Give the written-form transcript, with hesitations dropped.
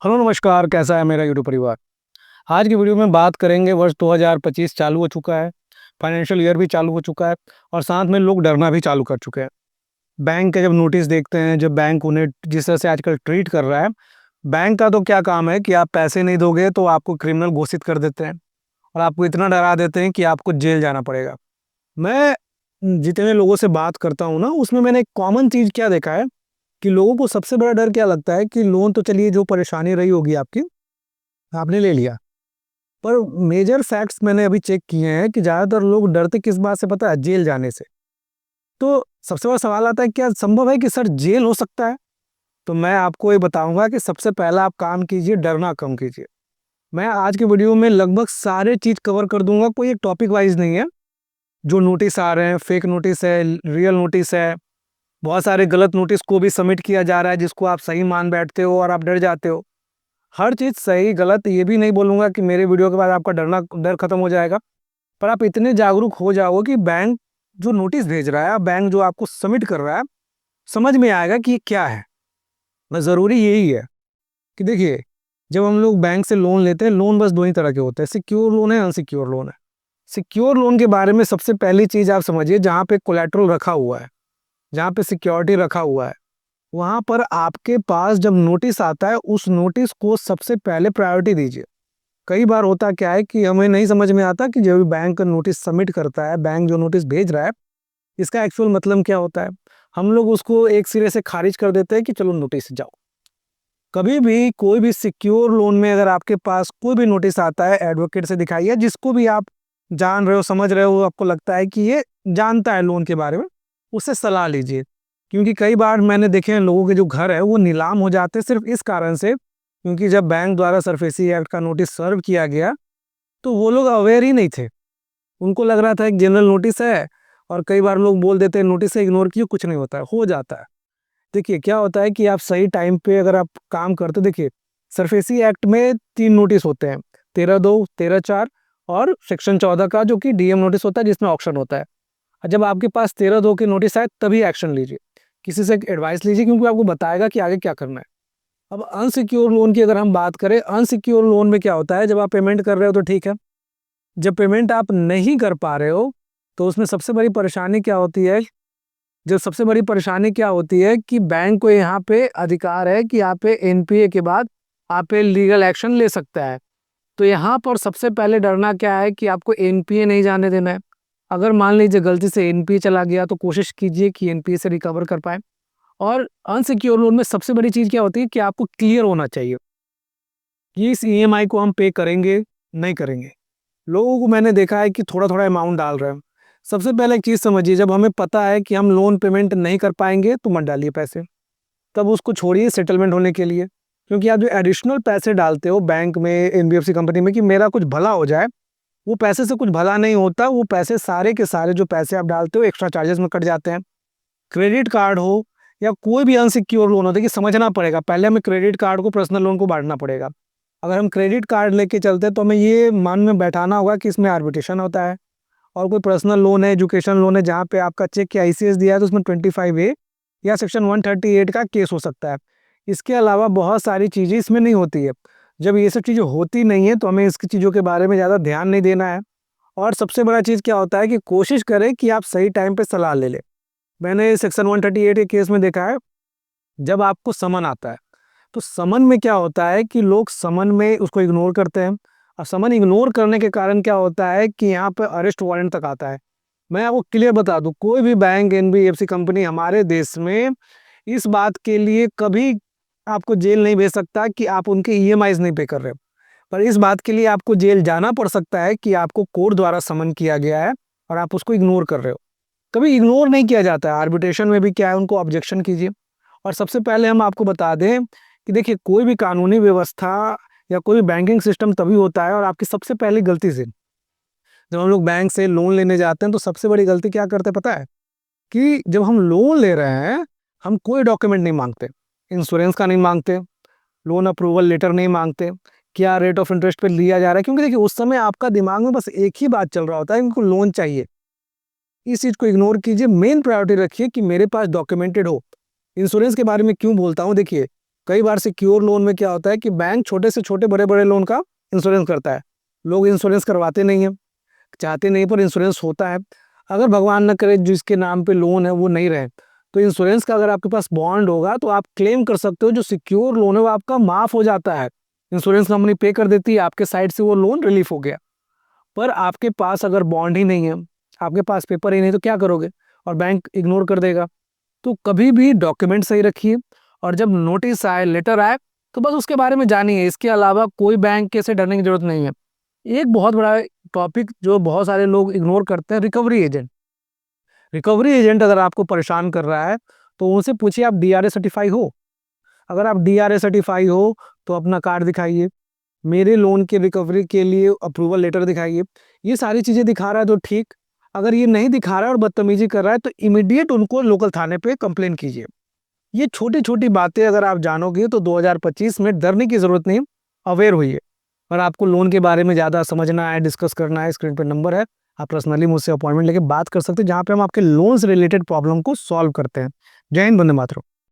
Hello नमस्कार, कैसा है मेरा यूट्यूब परिवार। आज की वीडियो में बात करेंगे वर्ष 2025 चालू हो चुका है, फाइनेंशियल ईयर भी चालू हो चुका है और साथ में लोग डरना भी चालू कर चुके हैं। बैंक के जब नोटिस देखते हैं, जब बैंक उन्हें जिस तरह से आजकल ट्रीट कर रहा है, बैंक का तो क्या काम है कि आप पैसे नहीं दोगे तो आपको क्रिमिनल घोषित कर देते हैं और आपको इतना डरा देते हैं कि आपको जेल जाना पड़ेगा। मैं जितने लोगों से बात करता हूँ ना, उसमें मैंने एक कॉमन चीज़ क्या देखा है कि लोगों को सबसे बड़ा डर क्या लगता है कि लोन तो चलिए जो परेशानी रही होगी आपकी, आपने ले लिया। पर मेजर फैक्ट्स मैंने अभी चेक किए हैं कि ज़्यादातर लोग डरते किस बात से पता है? जेल जाने से। तो सबसे बड़ा सवाल आता है, क्या संभव है कि सर जेल हो सकता है? तो मैं आपको ये बताऊंगा कि सबसे पहला आप काम कीजिए, डरना कम कीजिए। मैं आज की वीडियो में लगभग सारे चीज़ कवर कर दूंगा, कोई एक टॉपिक वाइज नहीं है। जो नोटिस आ रहे हैं, फेक नोटिस है, रियल नोटिस है, बहुत सारे गलत नोटिस को भी सबमिट किया जा रहा है जिसको आप सही मान बैठते हो और आप डर जाते हो। हर चीज़ सही गलत ये भी नहीं बोलूँगा कि मेरे वीडियो के बाद आपका डर खत्म हो जाएगा। पर आप इतने जागरूक हो जाओगे कि बैंक जो नोटिस भेज रहा है, बैंक जो आपको सबमिट कर रहा है, समझ में आएगा कि ये क्या है। बस ज़रूरी यही है कि देखिए, जब हम लोग बैंक से लोन लेते हैं, लोन बस 2 ही तरह के होते हैं, सिक्योर लोन है, अनसिक्योर लोन है। सिक्योर लोन के बारे में सबसे पहली चीज़ आप समझिए, जहाँ पे कोलैटरल रखा हुआ है, जहाँ पे सिक्योरिटी रखा हुआ है, वहाँ पर आपके पास जब नोटिस आता है, उस नोटिस को सबसे पहले प्रायोरिटी दीजिए। कई बार होता क्या है कि हमें नहीं समझ में आता कि जब बैंक नोटिस सबमिट करता है, बैंक जो नोटिस भेज रहा है, इसका एक्चुअल मतलब क्या होता है। हम लोग उसको एक सिरे से खारिज कर देते हैं कि चलो नोटिस जाओ। कभी भी कोई भी सिक्योर लोन में अगर आपके पास कोई भी नोटिस आता है, एडवोकेट से दिखाइए, जिसको भी आप जान रहे हो, समझ रहे हो, आपको लगता है कि ये जानता है लोन के बारे में, उससे सलाह लीजिए। क्योंकि कई बार मैंने देखे हैं लोगों के जो घर है वो नीलाम हो जाते हैं सिर्फ इस कारण से, क्योंकि जब बैंक द्वारा सरफेसी एक्ट का नोटिस सर्व किया गया तो वो लोग अवेयर ही नहीं थे। उनको लग रहा था एक जनरल नोटिस है, और कई बार लोग बोल देते हैं नोटिस से इग्नोर किए, कुछ नहीं होता है, हो जाता है। देखिए क्या होता है कि आप सही टाइम पे अगर आप काम करते, देखिए सरफेसी एक्ट में 3 नोटिस होते हैं, 13(2), 13(4) और सेक्शन 14 का, जो कि डीएम नोटिस होता है जिसमें ऑक्शन होता है। और जब आपके पास 13(2) के नोटिस आए तभी एक्शन लीजिए, किसी से एडवाइस लीजिए, क्योंकि आपको बताएगा कि आगे क्या करना है। अब अनसिक्योर लोन की अगर हम बात करें, अनसिक्योर लोन में क्या होता है, जब आप पेमेंट कर रहे हो तो ठीक है, जब पेमेंट आप नहीं कर पा रहे हो तो उसमें सबसे बड़ी परेशानी क्या होती है, कि बैंक को यहाँ पे अधिकार है कि आप पे एनपीए के बाद आप पे लीगल एक्शन ले सकता है। तो यहाँ पर सबसे पहले डरना क्या है कि आपको एनपीए नहीं जाने देना है। अगर मान लीजिए गलती से एनपीए चला गया तो कोशिश कीजिए कि एनपीए से रिकवर कर पाए। और अनसिक्योर लोन में सबसे बड़ी चीज़ क्या होती है कि आपको क्लियर होना चाहिए कि इस ईएमआई को हम पे करेंगे, नहीं करेंगे। लोगों को मैंने देखा है कि थोड़ा-थोड़ा अमाउंट डाल रहे हैं। सबसे पहले एक चीज़ समझिए, जब हमें पता है कि हम लोन पेमेंट नहीं कर पाएँगे तो मत डालिए पैसे। तब उसको छोड़िए सेटलमेंट होने के लिए। क्योंकि आप जो एडिशनल पैसे डालते हो बैंक में, एनबीएफसी कंपनी में, कि मेरा कुछ भला हो जाए, वो पैसे से कुछ भला नहीं होता। वो पैसे सारे के सारे जो पैसे आप डालते हो एक्स्ट्रा चार्जेस में कट जाते हैं। क्रेडिट कार्ड हो या कोई भी अनसिक्योर लोन हो, देखिए समझना पड़ेगा, पहले हमें क्रेडिट कार्ड को पर्सनल लोन को बाँटना पड़ेगा। अगर हम क्रेडिट कार्ड लेके चलते हैं तो हमें ये मन में बैठाना होगा कि इसमें आर्बिट्रेशन होता है। और कोई पर्सनल लोन है, एजुकेशन लोन है, जहाँ पे आपका चेक या आईसीएस दिया है तो उसमें 25A या सेक्शन 138 का केस हो सकता है। इसके अलावा बहुत सारी चीज़ें इसमें नहीं होती है। जब ये सब चीज़ें होती नहीं है तो हमें इसकी चीज़ों के बारे में ज़्यादा ध्यान नहीं देना है। और सबसे बड़ा चीज़ क्या होता है कि कोशिश करें कि आप सही टाइम पे सलाह ले लें। मैंने सेक्शन 138 के केस में देखा है, जब आपको समन आता है तो समन में क्या होता है कि लोग समन में उसको इग्नोर करते हैं। और समन इग्नोर करने के कारण क्या होता है कि यहाँ पे अरेस्ट वारंट तक आता है। मैं आपको क्लियर बता दूं, कोई भी बैंक, एनबीएफसी कंपनी हमारे देश में इस बात के लिए कभी आपको जेल नहीं भेज सकता कि आप उनके ईएमआईज नहीं पे कर रहे हो। पर इस बात के लिए आपको जेल जाना पड़ सकता है कि आपको कोर्ट द्वारा समन किया गया है और आप उसको इग्नोर कर रहे हो। कभी इग्नोर नहीं किया जाता है। आर्बिट्रेशन में भी क्या है, उनको ऑब्जेक्शन कीजिए। और सबसे पहले हम आपको बता दें कि देखिए, कोई भी कानूनी व्यवस्था या कोई भी बैंकिंग सिस्टम तभी होता है, और आपकी सबसे पहली गलती से, जब हम लोग बैंक से लोन लेने जाते हैं तो सबसे बड़ी गलती क्या करते हैं पता है? कि जब हम लोन ले रहे हैं, हम कोई डॉक्यूमेंट नहीं मांगते, इंश्योरेंस का नहीं मांगते, लोन अप्रूवल लेटर नहीं मांगते, क्या रेट ऑफ इंटरेस्ट पे लिया जा रहा है, क्योंकि देखिए उस समय आपका दिमाग में बस एक ही बात चल रहा होता है, इनको लोन चाहिए। इस चीज़ को इग्नोर कीजिए, मेन प्रायोरिटी रखिए कि मेरे पास डॉक्यूमेंटेड हो। इंश्योरेंस के बारे में क्यों बोलता हूँ, देखिए कई बार सिक्योर लोन में क्या होता है कि बैंक छोटे से छोटे बड़े बड़े लोन का इंश्योरेंस करता है। लोग इंश्योरेंस करवाते नहीं हैं, चाहते नहीं, पर इंश्योरेंस होता है। अगर भगवान न करे जिसके नाम पे लोन है वो नहीं रहे, तो इंश्योरेंस का अगर आपके पास बॉन्ड होगा तो आप क्लेम कर सकते हो, जो सिक्योर लोन है वो आपका माफ हो जाता है। इंश्योरेंस कंपनी पे कर देती है, आपके साइड से वो लोन रिलीफ हो गया। पर आपके पास अगर बॉन्ड ही नहीं है, आपके पास पेपर ही नहीं, तो क्या करोगे? और बैंक इग्नोर कर देगा। तो कभी भी डॉक्यूमेंट सही रखिए, और जब नोटिस आए, लेटर आए, तो बस उसके बारे में जानिए। इसके अलावा कोई बैंक के से डरने की जरूरत नहीं है। एक बहुत बड़ा टॉपिक जो बहुत सारे लोग इग्नोर करते हैं, रिकवरी एजेंट। रिकवरी एजेंट अगर आपको परेशान कर रहा है तो उनसे पूछिए आप डीआरए सर्टिफाई हो। अगर आप डीआरए सर्टिफाई हो तो अपना कार्ड दिखाइए, मेरे लोन के रिकवरी के लिए अप्रूवल लेटर दिखाइए। ये सारी चीज़ें दिखा रहा है तो ठीक। अगर ये नहीं दिखा रहा है और बदतमीजी कर रहा है तो इमीडिएट उनको लोकल थाने पे कंप्लेन कीजिए। ये छोटी-छोटी बातें अगर आप जानोगे तो 2025 में डरने की ज़रूरत नहीं, अवेयर होइए। और आपको लोन के बारे में ज़्यादा समझना है, डिस्कस करना है, स्क्रीन पे नंबर है। आप पर्सनली मुझसे अपॉइंटमेंट लेके बात कर सकते हैं, जहाँ पे हम आपके लोन से रिलेटेड प्रॉब्लम को सॉल्व करते हैं। जय हिंद, वंदे मातरम।